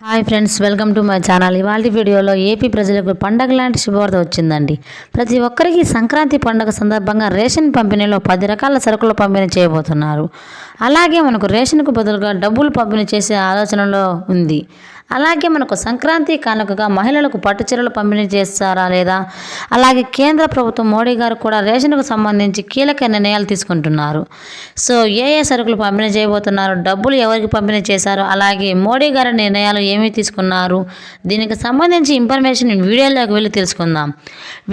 Hi friends, welcome to my channel. ఇవాళ వీడియోలో AP ప్రజలకు పండగ లాంటి శుభవార్త వచ్చిందండి. ప్రతి ఒక్కరికి సంక్రాంతి పండుగ సందర్భంగా రేషన్ పంపిణీలో 10 రకాల సరుకులు పంపిణీ చేయబోతున్నారు. అలాగే మనకు రేషన్కు బదులుగా డబ్బులు పంపిణీ చేసే ఆలోచనలో ఉంది. అలాగే మనకు సంక్రాంతి కానుకగా మహిళలకు పట్టు చీరలు పంపిణీ చేస్తారా లేదా, అలాగే కేంద్ర ప్రభుత్వం మోడీ గారు కూడా రేషన్కు సంబంధించి కీలక నిర్ణయాలు తీసుకుంటున్నారు. సో ఏ సరుకులు పంపిణీ చేయబోతున్నారు, డబ్బులు ఎవరికి పంపిణీ చేశారు, అలాగే మోడీ గారి నిర్ణయాలు ఏమి తీసుకున్నారు, దీనికి సంబంధించి ఇన్ఫర్మేషన్ వీడియోలోకి వెళ్ళి తెలుసుకుందాం.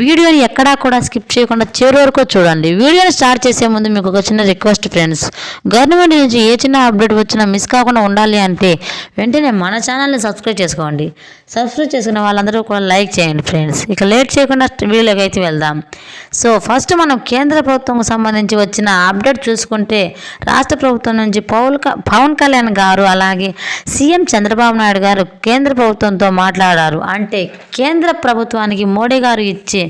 వీడియోని ఎక్కడా కూడా స్కిప్ చేయకుండా చివరి వరకు చూడండి. వీడియోని స్టార్ట్ చేసే ముందు మీకు ఒక చిన్న రిక్వెస్ట్ ఫ్రెండ్స్, గవర్నమెంట్ నుంచి ఏ చిన్న అప్డేట్ వచ్చినా మిస్ కాకుండా ఉండాలి అంటే వెంటనే మన ఛానల్ని సబ్స్క్రైబ్ చేసుకోండి. సబ్స్క్రైబ్ చేసుకున్న వాళ్ళందరూ కూడా లైక్ చేయండి ఫ్రెండ్స్. ఇక లేట్ చేయకుండా వీడియోలోకి అయితే వెళ్దాం. సో ఫస్ట్ మనం కేంద్ర ప్రభుత్వంకు సంబంధించి వచ్చిన అప్డేట్ చూసుకుంటే, రాష్ట్ర ప్రభుత్వం నుంచి పవన్ కళ్యాణ్ గారు అలాగే సీఎం చంద్రబాబు నాయుడు గారు కేంద్ర ప్రభుత్వంతో మాట్లాడారు. అంటే కేంద్ర ప్రభుత్వానికి మోడీ గారు ఇచ్చే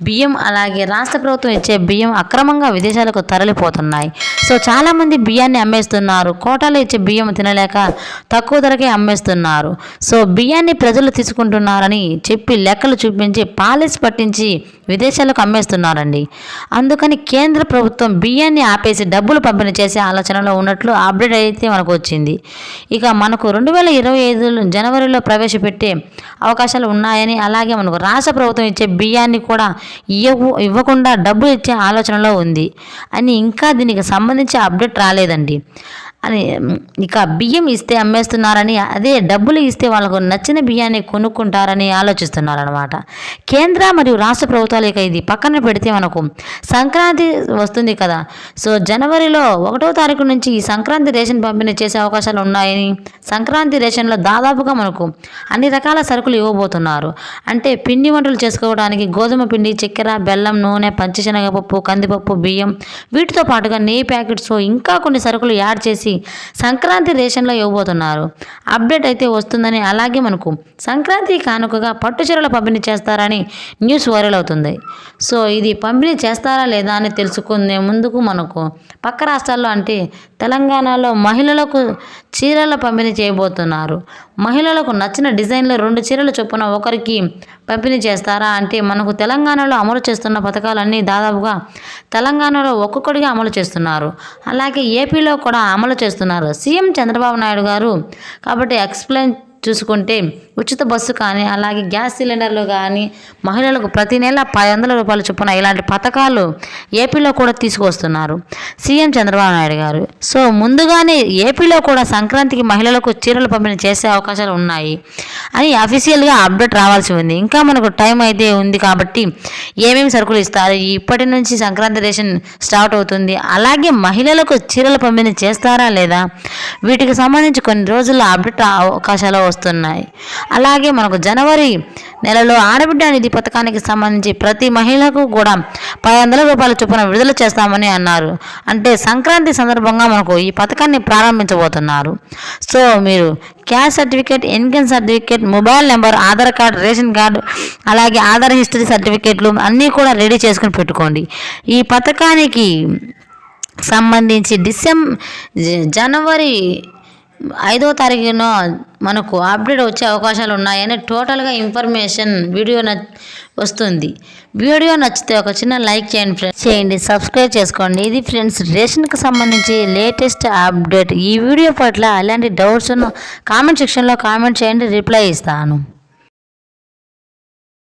బియ్యం అలాగే రాష్ట్ర ప్రభుత్వం ఇచ్చే బియ్యం అక్రమంగా విదేశాలకు తరలిపోతున్నాయి. సో చాలామంది బియ్యాన్ని అమ్మేస్తున్నారు. కోటాలో ఇచ్చే బియ్యం తినలేక తక్కువ ధరకే అమ్మేస్తున్నారు. సో బియ్యాన్ని ప్రజలు తీసుకుంటున్నారని చెప్పి లెక్కలు చూపించి పాలిస్ పట్టించి విదేశాలకు అమ్మేస్తున్నారండి. అందుకని కేంద్ర ప్రభుత్వం బియ్యాన్ని ఆపేసి డబ్బులు పంపిణీ చేసే ఆలోచనలో ఉన్నట్లు అప్డేట్ అయితే మనకు వచ్చింది. ఇక మనకు 2025 జనవరిలో ప్రవేశపెట్టే అవకాశాలు ఉన్నాయని, అలాగే మనకు రాష్ట్ర ప్రభుత్వం ఇచ్చే బియ్యాన్ని కూడా ఇవ్వకుండా డబ్బులు ఇచ్చే ఆలోచనలో ఉంది అని ఇంకా దీనికి సంబంధించి అప్డేట్ రాలేదండి. అని ఇక బియ్యం ఇస్తే అమ్మేస్తున్నారని, అదే డబ్బులు ఇస్తే వాళ్ళకు నచ్చిన బియ్యాన్ని కొనుక్కుంటారని ఆలోచిస్తున్నారనమాట. కేంద్ర మరియు రాష్ట్ర ప్రభుత్వాలు ఇక ఇది పక్కన పెడితే మనకు సంక్రాంతి వస్తుంది కదా. సో జనవరిలో 1వ తారీఖు నుంచి ఈ సంక్రాంతి రేషన్ పంపిణీ చేసే అవకాశాలు ఉన్నాయని, సంక్రాంతి రేషన్లో దాదాపుగా మనకు అన్ని రకాల సరుకులు ఇవ్వబోతున్నారు. అంటే పిండి వంటలు చేసుకోవడానికి గోధుమ పిండి, చక్కెర, బెల్లం, నూనె, పచ్చిశనగపప్పు, కందిపప్పు, బియ్యం, వీటితో పాటుగా నెయ్యి ప్యాకెట్స్, ఇంకా కొన్ని సరుకులు యాడ్ చేసి సంక్రాంతి రేషన్లో ఇవ్వబోతున్నారు. అప్డేట్ అయితే వస్తుందని, అలాగే మనకు సంక్రాంతి కానుకగా పట్టు చీరలు పంపిణీ చేస్తారని న్యూస్ వైరల్ అవుతుంది. సో ఇది పంపిణీ చేస్తారా లేదా అని తెలుసుకునే ముందుకు మనకు పక్క రాష్ట్రాల్లో అంటే తెలంగాణలో మహిళలకు చీరల పంపిణీ చేయబోతున్నారు. మహిళలకు నచ్చిన డిజైన్లో 2 చీరలు చొప్పున ఒకరికి పంపిణీ చేస్తారా అంటే, మనకు తెలంగాణలో అమలు చేస్తున్న పథకాలన్నీ దాదాపుగా తెలంగాణలో ఒక్కొక్కటిగా అమలు చేస్తున్నారు. అలాగే ఏపీలో కూడా అమలు చేస్తున్నారు సీఎం చంద్రబాబు నాయుడు గారు. కాబట్టి ఎక్స్ప్లెయిన్ చూసుకుంటే ఉచిత బస్సు కానీ, అలాగే గ్యాస్ సిలిండర్లు కానీ, మహిళలకు ప్రతి నెల 500 రూపాయలు చొప్పున ఇలాంటి పథకాలు ఏపీలో కూడా తీసుకొస్తున్నారు సీఎం చంద్రబాబు నాయుడు గారు. సో ముందుగానే ఏపీలో కూడా సంక్రాంతికి మహిళలకు చీరలు పంపిణీ చేసే అవకాశాలు ఉన్నాయి అని అఫీషియల్గా అప్డేట్ రావాల్సి ఉంది. ఇంకా మనకు టైం అయితే ఉంది కాబట్టి ఏమేమి సరుకులు ఇస్తారు, ఇప్పటి నుంచి సంక్రాంతి రేషన్ స్టార్ట్ అవుతుంది, అలాగే మహిళలకు చీరల పంపిణీ చేస్తారా లేదా, వీటికి సంబంధించి కొన్ని రోజుల్లో అప్డేట్ అవకాశాలు వస్తున్నాయి. అలాగే మనకు జనవరి నెలలో ఆడబిడ్డ నిధి పథకానికి సంబంధించి ప్రతి మహిళకు కూడా 500 రూపాయల చొప్పున విడుదల చేస్తామని అన్నారు. అంటే సంక్రాంతి సందర్భంగా మనకు ఈ పథకాన్ని ప్రారంభించబోతున్నారు. సో మీరు caste certificate, income certificate, mobile number, Aadhaar card, ration card, అలాగే ఆధార్ హిస్టరీ సర్టిఫికేట్లు అన్నీ కూడా రెడీ చేసుకుని పెట్టుకోండి. ఈ పథకానికి సంబంధించి జనవరి 5వ తారీఖున మనకు అప్డేట్ వచ్చే అవకాశాలు ఉన్నాయని టోటల్గా ఇన్ఫర్మేషన్ వీడియో వస్తుంది. వీడియో నచ్చితే ఒక చిన్న లైక్ చేయండి, సబ్స్క్రైబ్ చేసుకోండి. ఇది ఫ్రెండ్స్ రేషన్కి సంబంధించి లేటెస్ట్ అప్డేట్. ఈ వీడియో పట్ల అలాంటి డౌట్స్ను కామెంట్ సెక్షన్లో కామెంట్ చేయండి, రిప్లై ఇస్తాను.